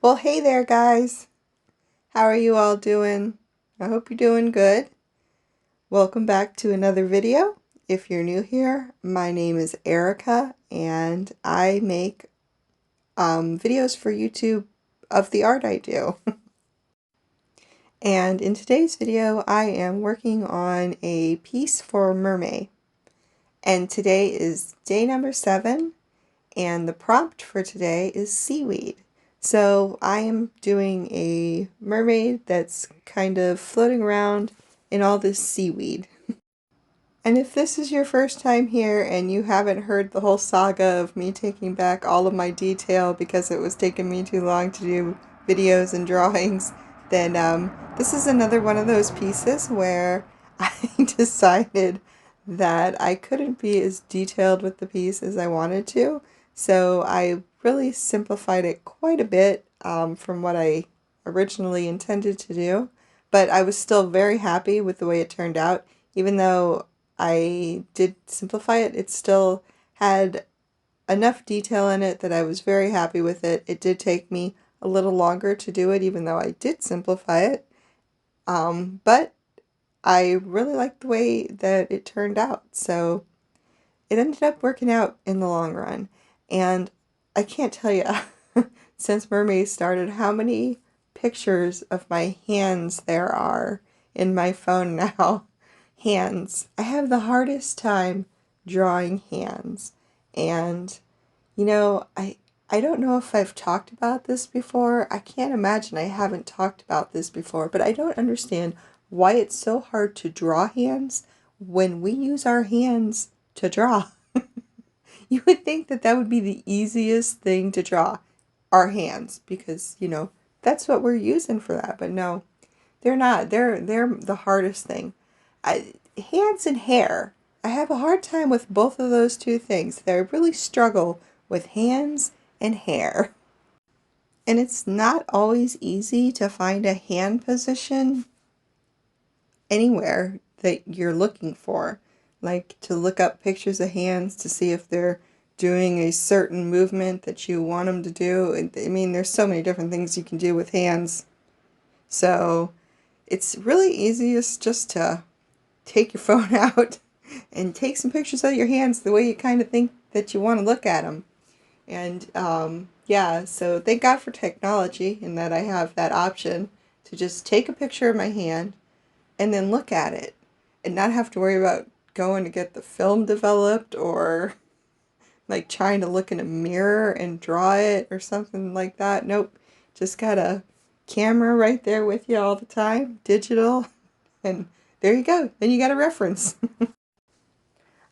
Well, hey there, guys. How are you all doing? I hope you're doing good. Welcome back to another video. If you're new here, my name is Erica, and I make videos for YouTube of the art I do. And in today's video, I am working on a piece for MerMay. And today is day number 7, and the prompt for today is seaweed. So I am doing a mermaid that's kind of floating around in all this seaweed. And if this is your first time here and you haven't heard the whole saga of me taking back all of my detail because it was taking me too long to do videos and drawings, then this is another one of those pieces where I decided that I couldn't be as detailed with the piece as I wanted to. So I really simplified it quite a bit from what I originally intended to do. But I was still very happy with the way it turned out. Even though I did simplify it, it still had enough detail in it that I was very happy with it. It did take me a little longer to do it, even though I did simplify it. But I really liked the way that it turned out. So it ended up working out in the long run. And I can't tell you, since MerMay started, how many pictures of my hands there are in my phone now. Hands. I have the hardest time drawing hands. And, you know, I don't know if I've talked about this before. I can't imagine I haven't talked about this before, but I don't understand why it's so hard to draw hands when we use our hands to draw. You would think that that would be the easiest thing to draw, our hands, because, you know, that's what we're using for that. But no, they're not. They're the hardest thing. Hands and hair. I have a hard time with both of those two things. I really struggle with hands and hair. And it's not always easy to find a hand position anywhere that you're looking for. Like to look up pictures of hands to see if they're doing a certain movement that you want them to do. I mean, there's so many different things you can do with hands. So it's really easiest just to take your phone out and take some pictures of your hands the way you kind of think that you want to look at them. And yeah, so thank God for technology in that I have that option to just take a picture of my hand and then look at it and not have to worry about going to get the film developed or like trying to look in a mirror and draw it or something like that. Nope, just got a camera right there with you all the time, digital, and there you go. Then you got a reference.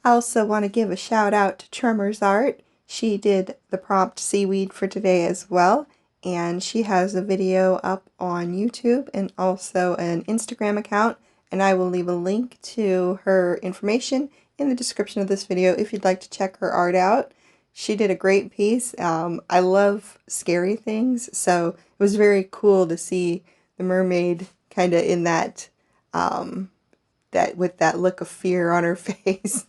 I also want to give a shout out to Tremor's art. She did the prompt seaweed for today as well, and she has a video up on YouTube and also an Instagram account, and I will leave a link to her information in the description of this video if you'd like to check her art out. She did a great piece. I love scary things, so it was very cool to see the mermaid kind of in that with that look of fear on her face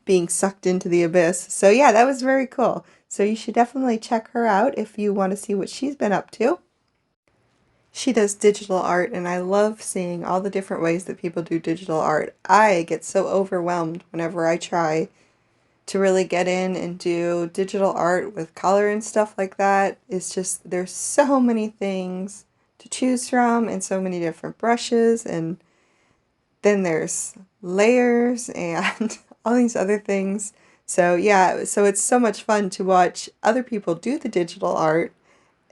being sucked into the abyss. So yeah, that was very cool. So you should definitely check her out if you want to see what she's been up to. She does digital art, and I love seeing all the different ways that people do digital art. I get so overwhelmed whenever I try to really get in and do digital art with color and stuff like that. It's just, there's so many things to choose from and so many different brushes, and then there's layers and all these other things. So yeah, so it's so much fun to watch other people do the digital art.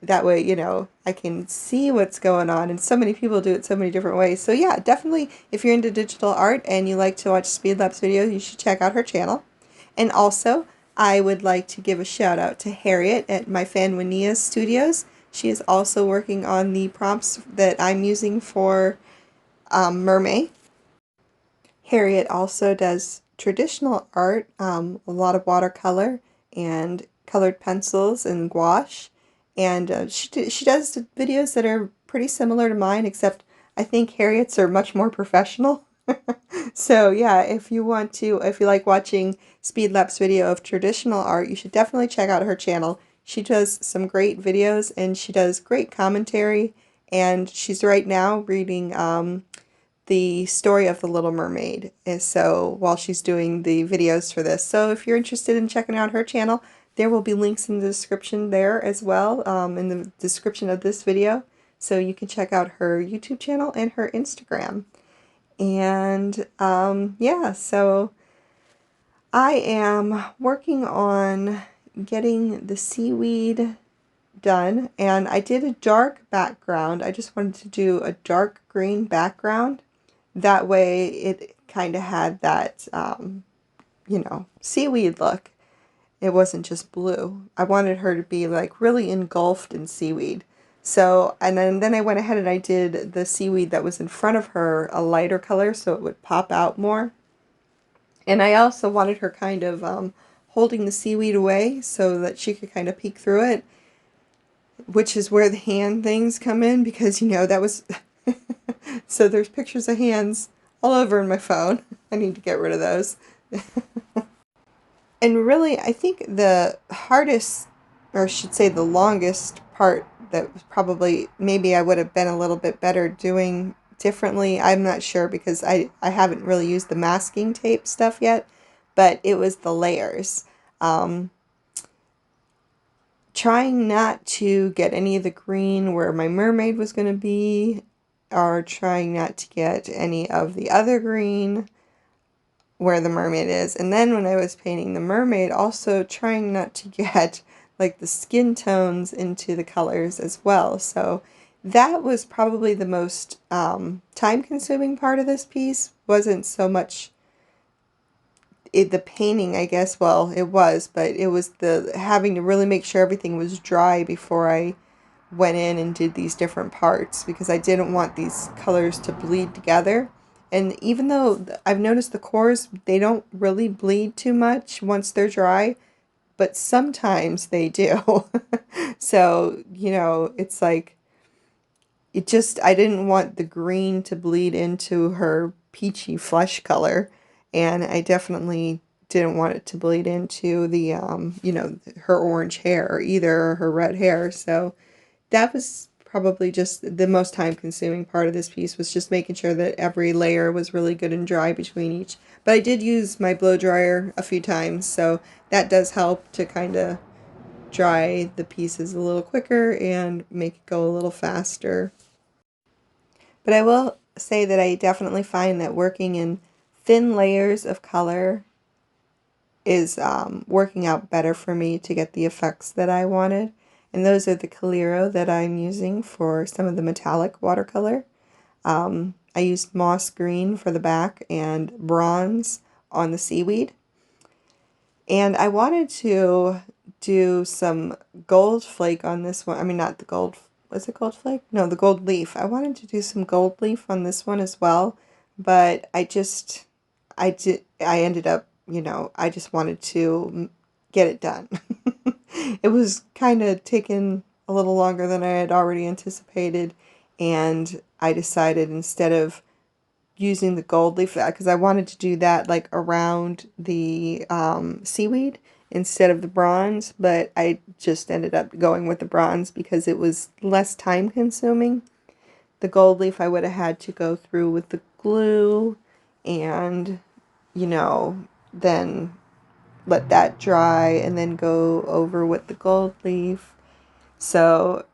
That way, you know, I can see what's going on, and so many people do it so many different ways. So yeah, definitely if you're into digital art and you like to watch speed-lapse videos, you should check out her channel. And also, I would like to give a shout out to Harriet at My Fan Winia Studios. She is also working on the prompts that I'm using for MerMay. Harriet also does traditional art, a lot of watercolor and colored pencils and gouache. And she does videos that are pretty similar to mine, except I think Harriet's are much more professional. So yeah, if you like watching speed lapse video of traditional art, you should definitely check out her channel. She does some great videos and she does great commentary, and she's right now reading the story of the Little Mermaid, and so while she's doing the videos for this. So if you're interested in checking out her channel, there will be links in the description there as well, in the description of this video, so you can check out her YouTube channel and her Instagram. And yeah, so I am working on getting the seaweed done, and I did a dark background. I just wanted to do a dark green background. That way it kind of had that, you know, seaweed look. It wasn't just blue. I wanted her to be like really engulfed in seaweed. So, and then I went ahead and I did the seaweed that was in front of her a lighter color so it would pop out more. And I also wanted her kind of holding the seaweed away so that she could kind of peek through it, which is where the hand things come in, because, you know, that was... So there's pictures of hands all over in my phone. I need to get rid of those. And really, I think the hardest, or I should say the longest part that was probably, maybe I would have been a little bit better doing differently. I'm not sure because I haven't really used the masking tape stuff yet, but it was the layers. Trying not to get any of the green where my mermaid was going to be, or trying not to get any of the other green where the mermaid is. And then when I was painting the mermaid, also trying not to get like the skin tones into the colors as well. So that was probably the most time-consuming part of this piece. Wasn't so much the painting, I guess. Well, it was, but it was the having to really make sure everything was dry before I went in and did these different parts, because I didn't want these colors to bleed together. And even though I've noticed the cores, they don't really bleed too much once they're dry, but sometimes they do. So, you know, it's like, it just, I didn't want the green to bleed into her peachy flesh color, and I definitely didn't want it to bleed into the, you know, her orange hair either, or her red hair. So that was probably just the most time-consuming part of this piece, was just making sure that every layer was really good and dry between each. But I did use my blow dryer a few times, so that does help to kind of dry the pieces a little quicker and make it go a little faster. But I will say that I definitely find that working in thin layers of color is working out better for me to get the effects that I wanted. And those are the Coliro that I'm using for some of the metallic watercolor. I used moss green for the back and bronze on the seaweed. And I wanted to do some gold flake on this one. I mean, not the gold, was it gold flake? No, the gold leaf. I wanted to do some gold leaf on this one as well, but I ended up, you know, I just wanted to get it done. It was kind of taking a little longer than I had already anticipated, and I decided, instead of using the gold leaf, because I wanted to do that like around the seaweed instead of the bronze, but I just ended up going with the bronze because it was less time consuming. The gold leaf I would have had to go through with the glue and, you know, then let that dry and then go over with the gold leaf. So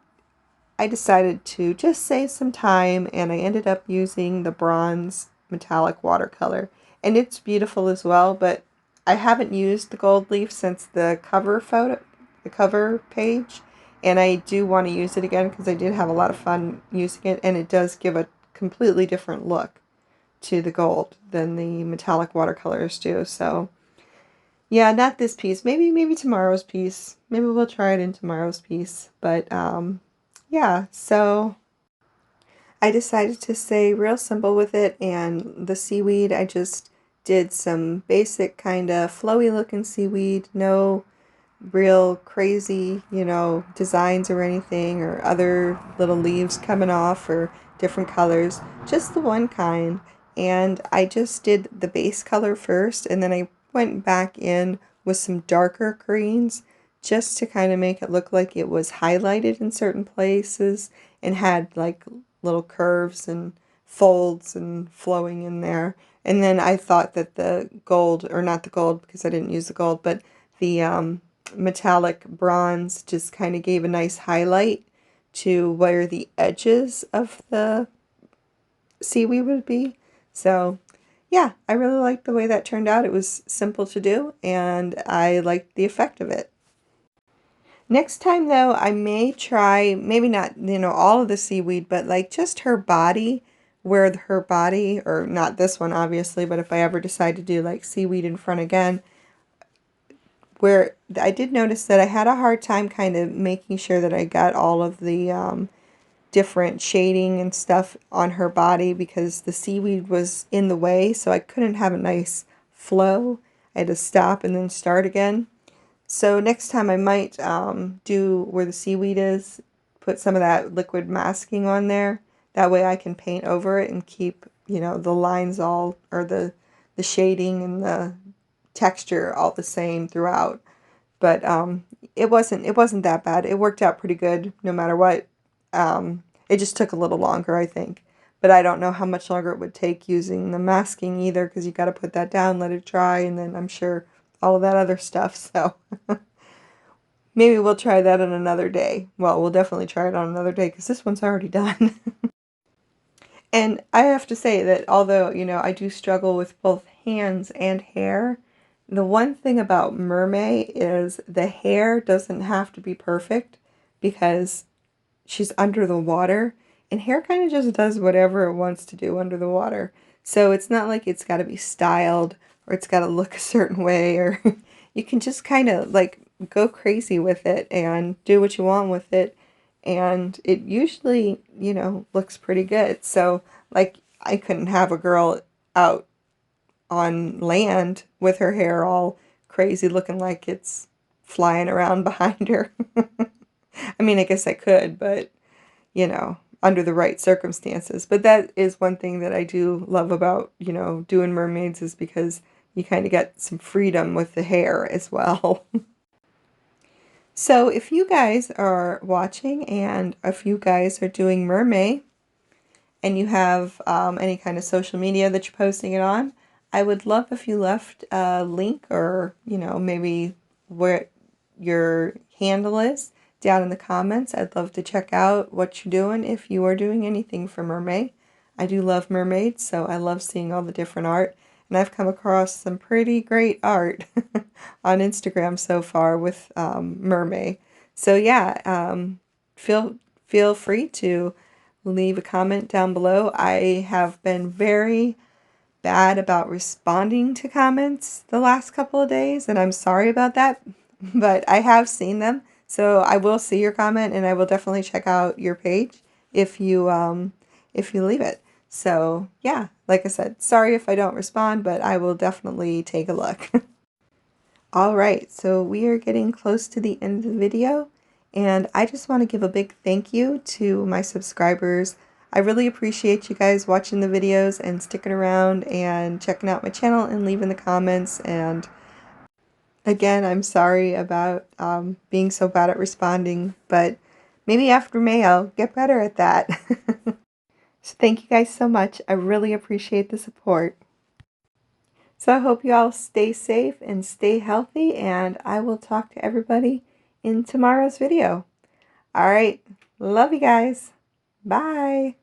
I decided to just save some time, and I ended up using the bronze metallic watercolor. And it's beautiful as well, but I haven't used the gold leaf since the cover photo, the cover page, and I do want to use it again because I did have a lot of fun using it, and it does give a completely different look to the gold than the metallic watercolors do. So yeah, not this piece. Maybe tomorrow's piece. Maybe we'll try it in tomorrow's piece. But yeah, so I decided to stay real simple with it, and the seaweed, I just did some basic kind of flowy looking seaweed, no real crazy, you know, designs or anything, or other little leaves coming off or different colors, just the one kind. And I just did the base color first, and then I went back in with some darker greens just to kind of make it look like it was highlighted in certain places and had like little curves and folds and flowing in there. And then I thought that the gold, or not the gold because I didn't use the gold, but the metallic bronze just kind of gave a nice highlight to where the edges of the seaweed would be. So yeah, I really liked the way that turned out. It was simple to do and I liked the effect of it. Next time though, I may try, maybe not, all of the seaweed, but like just her body, where her body, or not this one obviously, but if I ever decide to do like seaweed in front again, where I did notice that I had a hard time kind of making sure that I got all of the different shading and stuff on her body because the seaweed was in the way, so I couldn't have a nice flow. I had to stop and then start again. So next time I might do where the seaweed is, put some of that liquid masking on there. That way I can paint over it and keep, the lines all, or the shading and the texture all the same throughout. But it wasn't that bad. It worked out pretty good no matter what. It just took a little longer, I think. But I don't know how much longer it would take using the masking either, because you got to put that down, let it dry, and then I'm sure all of that other stuff. So maybe we'll try that on another day. Well, we'll definitely try it on another day because this one's already done. And I have to say that although, I do struggle with both hands and hair, the one thing about MerMay is the hair doesn't have to be perfect because she's under the water, and hair kind of just does whatever it wants to do under the water. So it's not like it's got to be styled or it's got to look a certain way, or you can just kind of like go crazy with it and do what you want with it. And it usually, looks pretty good. So like I couldn't have a girl out on land with her hair all crazy looking like it's flying around behind her. I mean, I guess I could, but under the right circumstances. But that is one thing that I do love about, doing mermaids, is because you kind of get some freedom with the hair as well. So if you guys are watching and if you guys are doing MerMay and you have any kind of social media that you're posting it on, I would love if you left a link or, maybe where your handle is down in the comments. I'd love to check out what you're doing if you are doing anything for MerMay. I do love mermaids, so I love seeing all the different art. And I've come across some pretty great art on Instagram so far with MerMay. So yeah, feel free to leave a comment down below. I have been very bad about responding to comments the last couple of days, and I'm sorry about that, but I have seen them. So I will see your comment, and I will definitely check out your page if you leave it. So yeah, like I said, sorry if I don't respond, but I will definitely take a look. All right, so we are getting close to the end of the video, and I just want to give a big thank you to my subscribers. I really appreciate you guys watching the videos and sticking around and checking out my channel and leaving the comments. And again, I'm sorry about being so bad at responding, but maybe after May I'll get better at that. So thank you guys so much. I really appreciate the support. So I hope you all stay safe and stay healthy, and I will talk to everybody in tomorrow's video. All right. Love you guys. Bye.